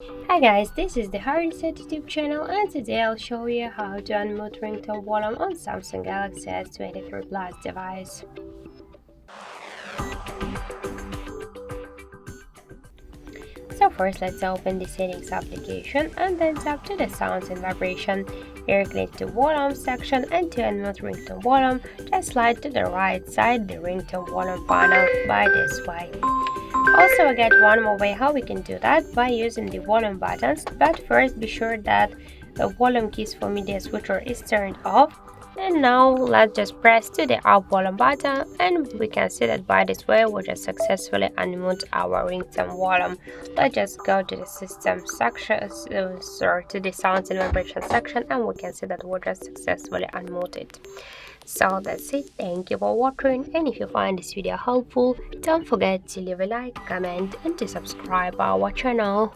Hi guys, this is the HardReset YouTube channel, and today I'll show you how to unmute ringtone volume on Samsung Galaxy S23 Plus device. So first let's open the settings application and then tap to the sounds and vibration. Here click the volume section, and to unmute ringtone volume, just slide to the right side the ringtone volume panel by this way. Also, I get one more way how we can do that by using the volume buttons, but first be sure that the volume keys for media switcher is turned off. And now let's just press to the up volume button, and we can see that by this way we just successfully unmute our ringtone volume. Let's just go to the system section, to the sounds and vibration section, and we can see that we just successfully unmuted. So that's it. Thank you for watching, and if you find this video helpful, don't forget to leave a like, comment, and to subscribe our channel.